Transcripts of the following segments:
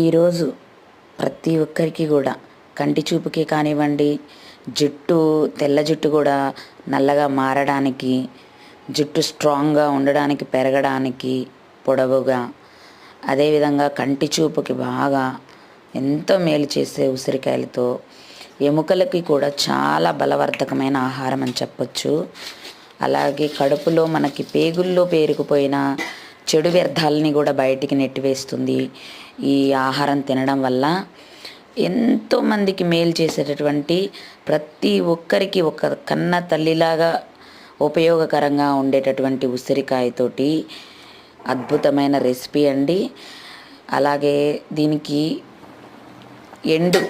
ఈరోజు ప్రతి ఒక్కరికి కూడా కంటి చూపుకే కానివ్వండి, తెల్ల జుట్టు కూడా నల్లగా మారడానికి, జుట్టు స్ట్రాంగ్గా ఉండడానికి, పెరగడానికి, పొడవుగా, అదేవిధంగా కంటి చూపుకి బాగా ఎంతో మేలు చేసే ఉసిరికాయలతో ఎముకలకి కూడా చాలా బలవర్ధకమైన ఆహారం అని చెప్పొచ్చు. అలాగే కడుపులో మనకి పేగుల్లో పేరుకుపోయిన చెడు వ్యర్థాలని కూడా బయటికి నెట్టివేస్తుంది ఈ ఆహారం తినడం వల్ల. ఎంతోమందికి మేలు చేసేటటువంటి, ప్రతి ఒక్కరికి ఒక కన్న తల్లిలాగా ఉపయోగకరంగా ఉండేటటువంటి ఉసిరికాయతోటి అద్భుతమైన రెసిపీ అండి. అలాగే దీనికి ఎండు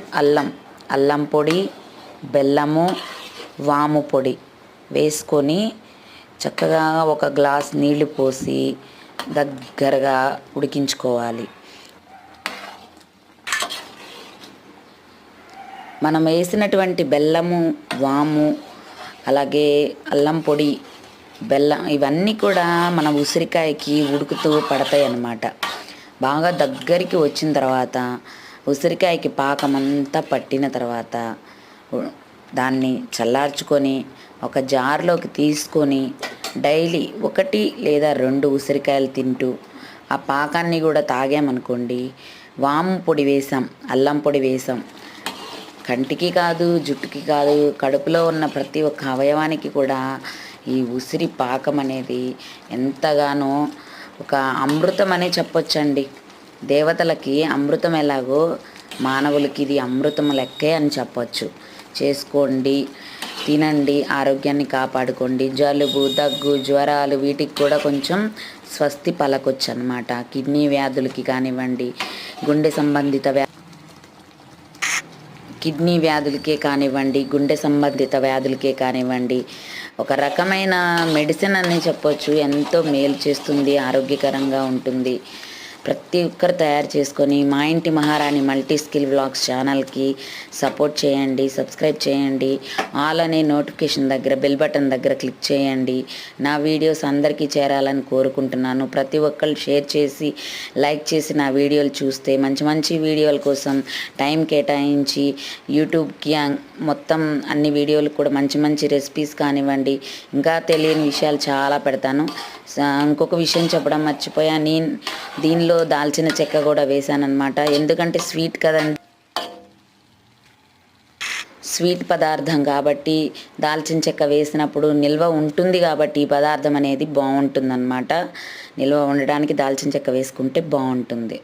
అల్లం పొడి, బెల్లము, వాము పొడి వేసుకొని చక్కగా ఒక గ్లాస్ నీళ్లు పోసి దగ్గరగా ఉడికించుకోవాలి. మనం వేసినటువంటి బెల్లము, వాము, అలాగే అల్లం పొడి, బెల్లం ఇవన్నీ కూడా మన ఉసిరికాయకి ఉడుకుతూ పడతాయి అన్నమాట. బాగా దగ్గరికి వచ్చిన తర్వాత ఉసిరికాయకి పాకమంతా పట్టిన తర్వాత దాన్ని చల్లార్చుకొని ఒక జార్లోకి తీసుకొని డైలీ 1 లేదా 2 ఉసిరికాయలు తింటూ ఆ పాకాన్ని కూడా తాగామనుకోండి, వాము పొడి వేసాం, అల్లం పొడి వేసాం, కంటికి కాదు, జుట్టుకి కాదు, కడుపులో ఉన్న ప్రతి ఒక్క అవయవానికి కూడా ఈ ఉసిరి పాకం అనేది ఎంతగానో ఒక అమృతం అనే చెప్పొచ్చండి. దేవతలకి అమృతం ఎలాగో మానవులకి ఇది అమృతం లెక్కే అని చెప్పొచ్చు. చేసుకోండి, తినండి, ఆరోగ్యాన్ని కాపాడుకోండి. జలుబు, దగ్గు, జ్వరాలు వీటికి కూడా కొంచెం స్వస్తి పలకొచ్చు అన్నమాట. కిడ్నీ వ్యాధులకి కానివ్వండి, గుండె సంబంధిత వ్యాధులకే కానివ్వండి, ఒక రకమైన మెడిసిన్ అని చెప్పొచ్చు. ఎంతో మేలు చేస్తుంది, ఆరోగ్యకరంగా ఉంటుంది. ప్రతి ఒక్కరు తయారు చేసుకొని మా ఇంటి మహారాణి మల్టీ స్కిల్ వ్లాగ్స్ ఛానల్కి సపోర్ట్ చేయండి, సబ్స్క్రైబ్ చేయండి. ఆల్ అనే నోటిఫికేషన్ దగ్గర బెల్ బటన్ దగ్గర క్లిక్ చేయండి. నా వీడియోస్ అందరికీ చేరాలని కోరుకుంటున్నాను. ప్రతి ఒక్కరు షేర్ చేసి, లైక్ చేసి నా వీడియోలు చూస్తే మంచి మంచి వీడియోల కోసం టైం కేటాయించి యూట్యూబ్కి మొత్తం అన్ని వీడియోలు కూడా మంచి మంచి రెసిపీస్ కానివ్వండి, ఇంకా తెలియని విషయాలు చాలా పెడతాను. ఇంకొక విషయం చెప్పడం మర్చిపోయా, నేను దీనిలో దాల్చిన చెక్క కూడా వేసానన్నమాట. ఎందుకంటే స్వీట్ కదండి, స్వీట్ పదార్థం కాబట్టి దాల్చిన చెక్క వేసినప్పుడు నిల్వ ఉంటుంది కాబట్టి ఈ పదార్థం అనేది బాగుంటుందన్నమాట. నిల్వ ఉండడానికి దాల్చిన చెక్క వేసుకుంటే బాగుంటుంది.